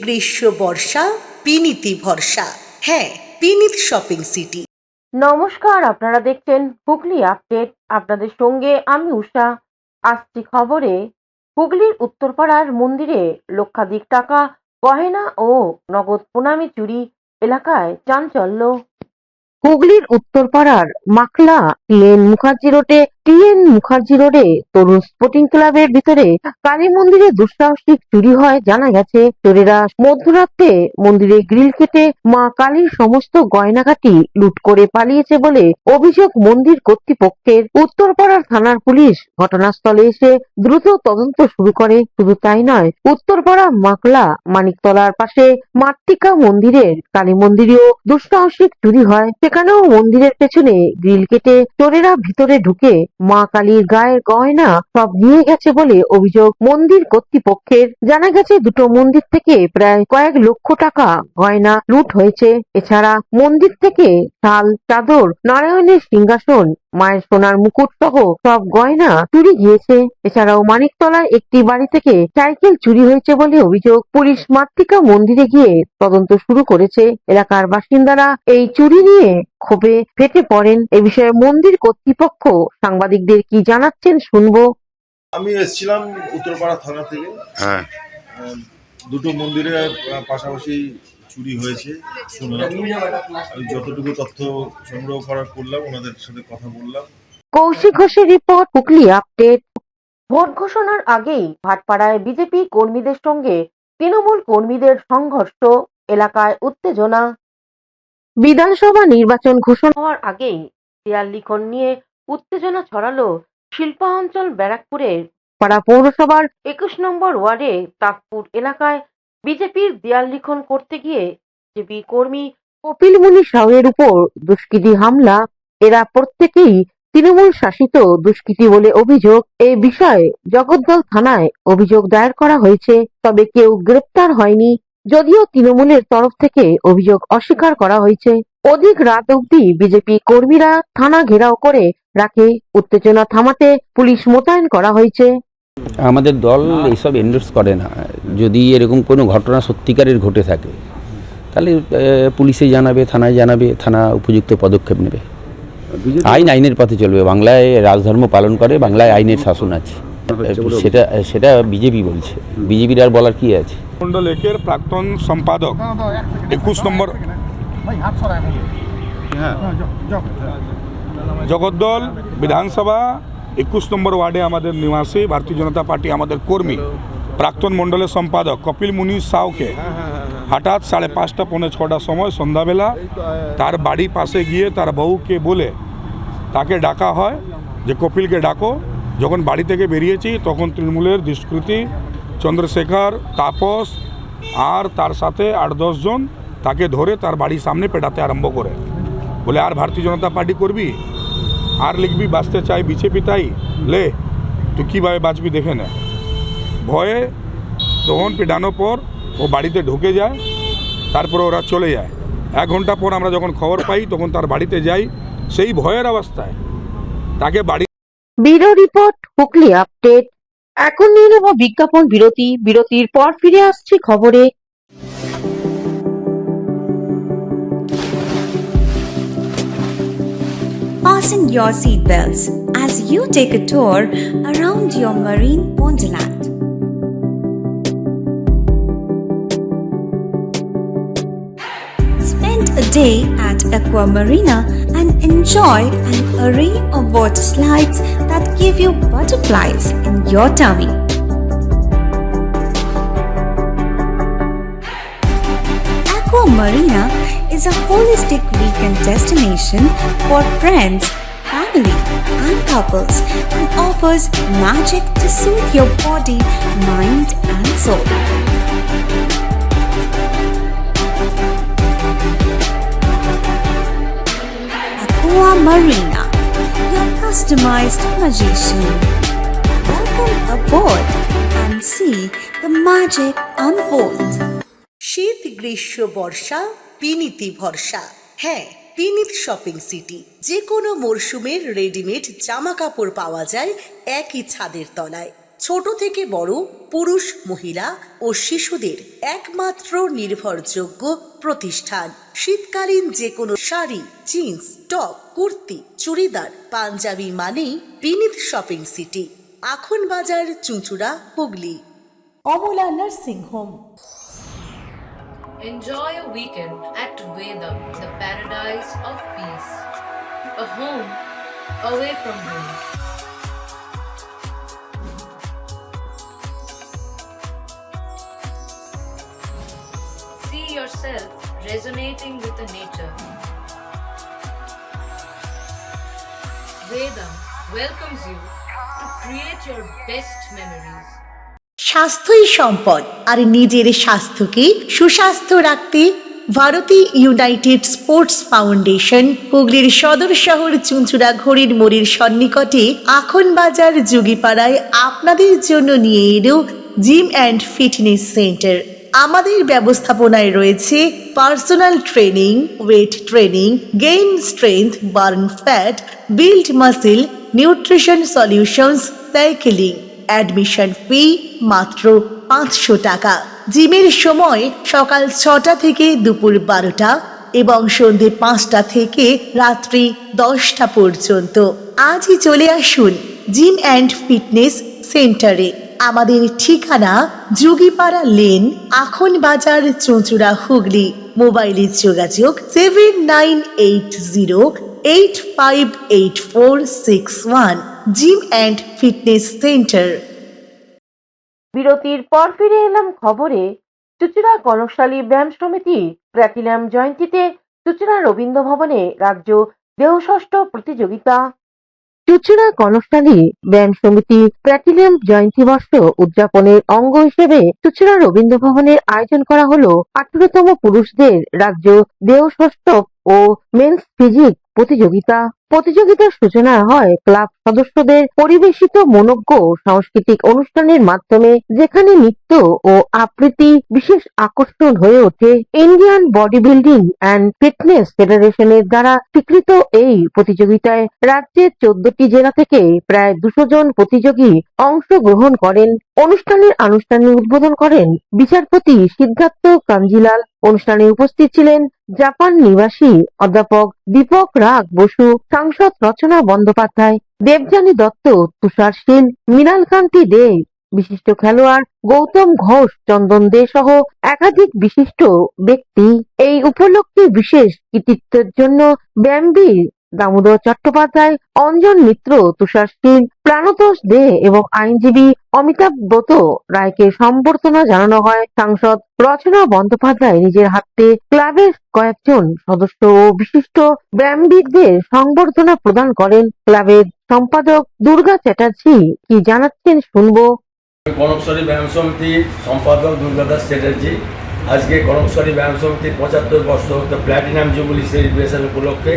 গ্রীষ্ম বর্ষা বিনীতি ভরসা। হ্যাঁ, বিনীত শপিং সিটি। নমস্কার, আপনারা দেখছেন হুগলি আপডেট। আপনাদের সঙ্গে আমি উষা। আসছি খবরে। হুগলির উত্তরপাড়ার মন্দিরে লক্ষাধিক টাকা গয়না ও নগদ প্রণামী চুরি, এলাকায় চাঞ্চল্য। হুগলির উত্তরপাড়ার মাকলা টিএন মুখার্জি রোডে তরুণ স্পোর্টিং ক্লাবের ভিতরে কালী মন্দিরে দুঃসাহসিক চুরি হয় জানা গেছে। চোরেরা মধ্যরাতে মন্দিরে গ্রিল কেটে মা কালীর সমস্ত গয়নাগাটি লুট করে পালিয়েছে বলে অভিযোগ মন্দির কর্তৃপক্ষের। উত্তরপাড়ার থানার পুলিশ ঘটনাস্থলে এসে দ্রুত তদন্ত শুরু করে। শুধু তাই নয়, উত্তরপাড়া মাকলা মানিকতলার পাশে মাতৃকা মন্দিরের কালী মন্দিরেও দুঃসাহসিক চুরি হয়। সেখানেও মন্দিরের পেছনে গ্রিল কেটে চোরেরা ভিতরে ঢুকে মা কালীর গায়ের গয়না সব নিয়ে গেছে বলে অভিযোগ মন্দির কর্তৃপক্ষের। জানা গেছে দুটো মন্দির থেকে প্রায় কয়েক লক্ষ টাকা গয়না লুট হয়েছে। এছাড়া মন্দির থেকে শাল, চাদর, নারায়ণের সিংহাসন, মায়ের সোনার মুকুট সহ সব গয়না চুরি গিয়েছে। এছাড়াও মানিকতলার একটি বাড়ি থেকে সাইকেল চুরি হয়েছে বলে অভিযোগ। পুলিশ মাতৃকা মন্দিরে গিয়ে তদন্ত শুরু করেছে। এলাকার বাসিন্দারা এই চুরি নিয়ে ক্ষোভে ফেটে পড়েন। এ বিষয়ে মন্দির কর্তৃপক্ষ সাংবাদিকদের কি জানাচ্ছেন শুনবো। আমি এসেছিলাম উত্তরপাড়া থানা থেকে। দুটো মন্দিরে পাশাপাশি চুরি হয়েছে শুনলাম। আমি যতটুকু তথ্য সংগ্রহ করার করলাম, ওনাদের সাথে কথা বললাম। কৌশিক ঘোষের রিপোর্ট, হুগলি আপডেট। ভোট ঘোষণার আগেই ভাটপাড়ায় বিজেপি কর্মীদের সঙ্গে তৃণমূল কর্মীদের সংঘর্ষ, এলাকায় উত্তেজনা। বিধানসভা নির্বাচন ঘোষণা হওয়ার আগেই দেয়াল লিখন নিয়ে উত্তেজনা ছড়ালো শিল্পাঞ্চল ব্যারাকপুরের পাড়া পৌরসভার 21 নম্বর ওয়ার্ডে তাকপুর এলাকায়। বিজেপির দেয়াল লিখন করতে গিয়ে বিজেপি কর্মী কপিলমুনি সাউয়ের উপর দুষ্কৃতী হামলা। এরা প্রত্যেকেই তৃণমূল শাসিত দুষ্কৃতী বলে অভিযোগ। এই বিষয়ে জগদ্দল থানায় অভিযোগ দায়ের করা হয়েছে, তবে কেউ গ্রেপ্তার হয়নি। যদিও তৃণমূলের তরফ থেকে অভিযোগ অস্বীকার করা হয়েছে। অধিক রাত অবধি বিজেপি কর্মীরা থানা ঘেরাও করে রাখে। উত্তেজনা থামাতে পুলিশ মোতায়েন করা হয়েছে। আমাদের দল এইসব এন্ডোর্স করে না। যদি এরকম কোনো ঘটনা সত্যিকারের ঘটে থাকে তাহলে পুলিশে জানাবে, থানায় জানাবে, থানা উপযুক্ত পদক্ষেপ নেবে। আইনের পথে চলবে। বাংলায় রাজধর্ম পালন করে, বাংলায় আইনের শাসন আছে। সেটা বিজেপি বলছে, বিজেপির আর বলার কি আছে। মন্ডল একের প্রাক্তন সম্পাদক 21 নম্বর জগদ্দল বিধানসভা 21 নম্বর ওয়ার্ডে আমাদের নিবাসী ভারতীয় জনতা পার্টি আমাদের কর্মী প্রাক্তন মন্ডলের সম্পাদক কপিল মুনি সাউকে হঠাৎ 5:30 পৌনে 6টার সময় সন্ধ্যাবেলা তার বাড়ির পাশে গিয়ে তার বউকে বলে তাকে ডাকা হয় যে কপিলকে ডাকো। যখন বাড়ি থেকে বেরিয়েছি তখন তৃণমূলের দুষ্কৃতী চন্দ্রশেখর, তাপস আর তার সাথে 8-10 জন তাকে ধরে তার বাড়ির সামনে পেটাতে আরম্ভ করে। বলে আর ভারতীয় জনতা পার্টি করবি, আর লিখবি বাঁচতে চাই বিজেপি, তাই লে তুই কীভাবে বাঁচবি দেখে নে। ভয়ে তখন পেটানোর পর ও বাড়িতে ঢুকে যায়, তারপরে ওরা চলে যায়। 1 ঘন্টা পর আমরা যখন খবর পাই তখন তার বাড়িতে যাই, সেই ভয়ের অবস্থায় তাকে বাড়ি। Bureau report, Hooghly update. এখন নিয়ে নেব বিজ্ঞাপন বিরতি। বিরতির পর ফিরে আসছি খবরে। Fasten your seatbelts as you take a tour around your marine wonderland. Spend a day at Aqua Marina and enjoy an array of water slides that give you butterflies in your tummy. Aqua Marina is a holistic weekend destination for friends, family, and couples and offers magic to soothe your body, mind, and soul. Aqua Marina, your customized magician. Welcome aboard and see the magic unfold. শীত গ্রীষ্ম বর্ষা বিনীতি ভরসা। হ্যাঁ, বিনীত shopping city. যে কোনো মরশুমের readymade জামা কাপড় পাওয়া যায় একই ছাদের তলায়। ছোট থেকে বড়, পুরুষ, মহিলা ও শিশুদের একমাত্র নির্ভরযোগ্য প্রতিষ্ঠান। শীতকালীন যে কোনো শাড়ি, জিন্স, টপ, কুর্তি, চুড়িদার, পাঞ্জাবি মানেই বিনীত শপিং সিটি, আখন বাজার, চুঁচুড়া, Hooghly. Amala nursing home. Enjoy a weekend at Vedam, the paradise of peace. A home away from home. See yourself resonating with the nature. Vedam welcomes you to create your best memories. স্বাস্থ্যই সম্পদ, আর নিজের স্বাস্থ্যকে সুস্বাস্থ্য রাখতে Bharati United sports foundation হুগলির সদর শহর চুঁচুড়া ঘড়ির মোড়ের সন্নিকটে আখন বাজার যোগীপাড়ায় আপনাদের জন্য নিয়ে এলো জিম অ্যান্ড ফিটনেস সেন্টার। আমাদের ব্যবস্থাপনায় রয়েছে personal training, weight training, gain strength, burn fat, build muscle, nutrition solutions, cycling. Admission ফি মাত্র 500 টাকা। জিমের সময় সকাল 6টা থেকে দুপুর 12টা এবং সন্ধে 5টা থেকে রাত্রি 10টা পর্যন্ত। আজই চলে আসুন জিম অ্যান্ড ফিটনেস সেন্টারে। আমাদের ঠিকানা যোগীপাড়া লেন, আখন বাজার, চুঁচুড়া, হুগলি। মোবাইলের যোগাযোগ 7980858461। Gym and fitness centre. বিরতির পর ফিরে এলাম খবরে। চুঁচুড়া কনকশালী ব্যায়াম সমিতি প্ল্যাটিনাম জয়ন্তীতে চুঁচুড়া রবীন্দ্র ভবনে রাজ্য দেহষষ্ঠ প্রতিযোগিতা। চুঁচুড়া কনকশালী ব্যায়াম সমিতি প্ল্যাটিনাম জয়ন্তী বর্ষ উদযাপনের অঙ্গ হিসেবে চুঁচুড়া রবীন্দ্র ভবনের আয়োজন করা হলো 18তম পুরুষদের রাজ্য দেহষষ্ঠ ও মেন্স ফিজিক প্রতিযোগিতা। প্রতিযোগিতার সূচনা হয় ক্লাব সদস্যদের পরিবেশিত মনোজ্ঞ সাংস্কৃতিক অনুষ্ঠানের মাধ্যমে, যেখানে নৃত্য ও আবৃত্তি বিশেষ আকর্ষণ হয়ে ওঠে। Indian body building and fitness ফেডারেশনের দ্বারা স্বীকৃত এই প্রতিযোগিতায় রাজ্যের 14টি জেলা থেকে প্রায় 200 জন প্রতিযোগী অংশগ্রহণ করেন। অনুষ্ঠানের আনুষ্ঠানিক উদ্বোধন করেন বিচারপতি সিদ্ধার্থ কাঞ্জিলাল। অনুষ্ঠানে উপস্থিত ছিলেন জাপান নিবাসী অধ্যাপক দীপক রাগ বসু, সাংসদ রচনা বন্দ্যোপাধ্যায়, দেবযানী দত্ত, তুষার শীল, মৃণালকান্তি দে, বিশিষ্ট খেলোয়াড় গৌতম ঘোষ, চন্দন দে সহ একাধিক বিশিষ্ট ব্যক্তি। এই উপলক্ষে বিশেষ কৃতিত্বের জন্য ব্যায়ামবীর দামোদর চট্টোপাধ্যায়, অঞ্জন মিত্র, তুষার শীল, প্রাণতোষ দে এবং আইনজীবী অমিতাভ ব্রত রায়কে সম্বর্ধনা জানানো হয়। সাংসদ রচনা বন্দ্যোপাধ্যায় নিজের হাতে ক্লাবের কয়েকজন সদস্য ও বিশিষ্ট ব্যায়ামবিদদের সংবর্ধনা প্রদান করেন। ক্লাবের সম্পাদক দুর্গা চ্যাটার্জি কি জানাচ্ছেন শুনবো। কনকশালী ব্যায়াম সমিতির সম্পাদক দুর্গাদাস চ্যাটার্জি। আজকে কনকশালী ব্যায়াম সমিতির 75 বর্ষ প্ল্যাটিনাম জুবিলি সেলিব্রেশন উপলক্ষে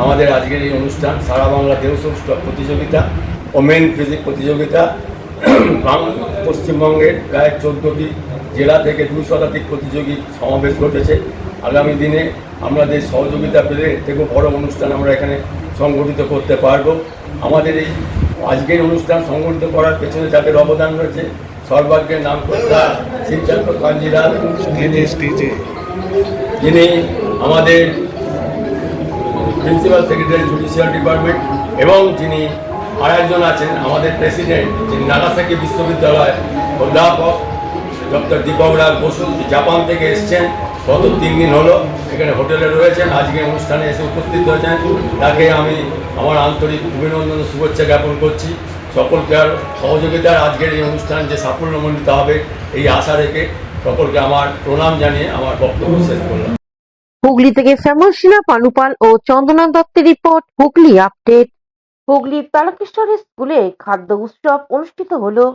আমাদের আজকের এই অনুষ্ঠান সারা বাংলা দেহষষ্ঠ প্রতিযোগিতা ও মেন ফিজিক প্রতিযোগিতা। পশ্চিমবঙ্গের প্রায় 14টি জেলা থেকে 2 শতাধিক প্রতিযোগী সমাবেশ ঘটেছে। আগামী দিনে আমাদের সহযোগিতা পেলে এর থেকেও বড় অনুষ্ঠান আমরা এখানে সংগঠিত করতে পারবো। আমাদের এই আজকের অনুষ্ঠান সংগঠিত করার পেছনে যাদের অবদান রয়েছে সর্বাগ্যের নাম কর্তা সিদ্ধার্থ কাঞ্জিলাল, যিনি আমাদের প্রিন্সিপাল সেক্রেটারি জুডিশিয়াল ডিপার্টমেন্ট, এবং যিনি আরেকজন আছেন আমাদের প্রেসিডেন্ট, যিনি নাগাসাকি বিশ্ববিদ্যালয় অধ্যাপক ডক্টর দীপক রাগ বসু, জাপান থেকে এসছেন। গত 3 দিন হলো এখানে হোটেলে রয়েছেন, আজকে অনুষ্ঠানে এসে উপস্থিত হয়েছেন। তাকে আমি আমার আন্তরিক অভিনন্দন শুভেচ্ছা জ্ঞাপন করছি। সকলকে আর সহযোগিতার আজকের এই অনুষ্ঠান যে সাফল্যমণ্ডিত হবে এই আশা রেখে সকলকে আমার প্রণাম জানিয়ে আমার বক্তব্য শেষ করলাম। হুগলি থেকে শ্যামল পানুপাল ও চন্দনা দত্তের রিপোর্ট, হুগলি আপডেট। হুগলির তারকেশ্বরী স্কুলে খাদ্য উৎসব অনুষ্ঠিত হলো।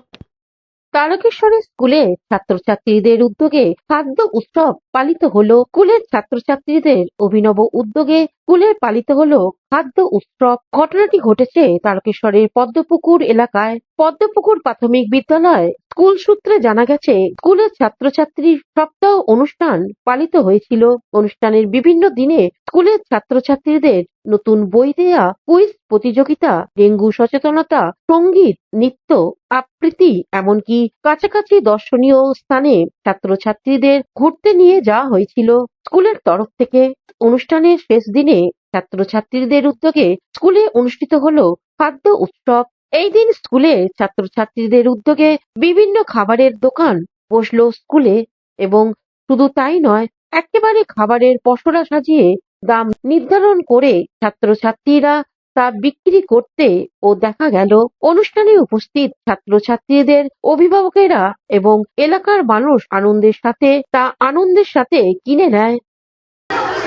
তারকেশ্বরী স্কুলে ছাত্রছাত্রীদের উদ্যোগে খাদ্য উৎসব পালিত হলো। স্কুলের ছাত্রছাত্রীদের অভিনব উদ্যোগে স্কুলে পালিত হলো খাদ্য উৎসব। ঘটনাটি ঘটেছে তারকেশ্বরের পদ্মপুকুর এলাকায়। পদ্মপুকুর প্রাথমিক বিদ্যালয় স্কুল সূত্রে জানা গেছে, স্কুলের ছাত্রছাত্রীর সপ্তাহ অনুষ্ঠান পালিত হয়েছিল। অনুষ্ঠানের বিভিন্ন দিনে স্কুলের ছাত্রছাত্রীদের নতুন বই দেয়া, কুইজ প্রতিযোগিতা, ডেঙ্গু সচেতনতা, সঙ্গীত, নৃত্য, আবৃত্তি, এমনকি কাছাকাছি দর্শনীয় স্থানে ছাত্রছাত্রীদের ঘুরতে নিয়ে যাওয়া হয়েছিল স্কুলের তরফ থেকে। অনুষ্ঠানের শেষ দিনে ছাত্রছাত্রীদের উদ্যোগে স্কুলে অনুষ্ঠিত হলো খাদ্য উৎসব। এই দিন স্কুলে ছাত্রছাত্রীদের উদ্যোগে বিভিন্ন খাবারের দোকান বসলো স্কুলে, এবং শুধু তাই নয়, একেবারে খাবারের পসরা সাজিয়ে দাম নির্ধারণ করে ছাত্রছাত্রীরা তা বিক্রি করতে ও দেখা গেল অনুষ্ঠানে উপস্থিত ছাত্রছাত্রীদের অভিভাবকেরা এবং এলাকার মানুষ আনন্দের সাথে কিনে নেয়।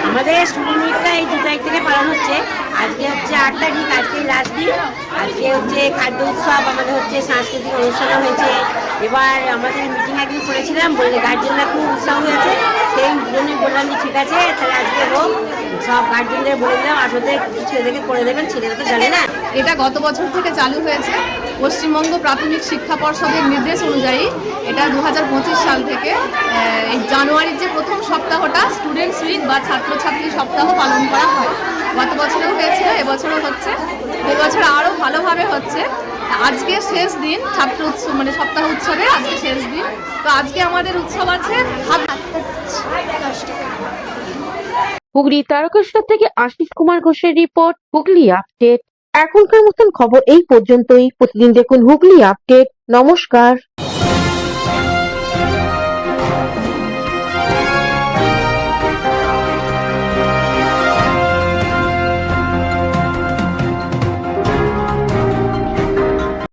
আমাদের স্টুডেন্ট উইকটা এই 2 তারিখ থেকে পালন হচ্ছে। আজকে হচ্ছে 8 তারিখ, আজকে লাস্ট দিন। আজকে হচ্ছে খাদ্য উৎসব, আমাদের হচ্ছে সাংস্কৃতিক অনুষ্ঠানও হয়েছে। এবার আমাদের মিটিং একদিন করেছিলাম, বললে গার্জেনরা খুব উৎসাহ হয়েছে, সেই জন্যই বললাম যে ঠিক আছে তাহলে আজকে হোক। সব গার্জেনদের বলে দিলাম আসলে ছেলেদেরকে করে দেবেন, ছেলেরা তো জানে না। এটা গত বছর থেকে চালু হয়েছে পশ্চিমবঙ্গ প্রাথমিক শিক্ষা পর্ষদের নির্দেশ অনুযায়ী। এটা 2025 সাল থেকে এই জানুয়ারির যে প্রথম সপ্তাহটা স্টুডেন্টস উইক বা ছাত্রছাত্রী সপ্তাহ পালন করা হয়। গত বছরেও হয়েছিল, এবছরও হচ্ছে, এবছর আরও ভালোভাবে হচ্ছে। আজকে শেষ দিন ছাত্র উৎসব, মানে সপ্তাহ উৎসবে আজকে শেষ দিন। তো আজকে আমাদের উৎসব আছে। হুগলি তারকেশ্বর থেকে আশিস কুমার ঘোষের রিপোর্ট, হুগলি আপডেট। এখনকার মতন খবর এই পর্যন্তই। প্রতিদিন দেখুন হুগলি আপডেট। নমস্কার।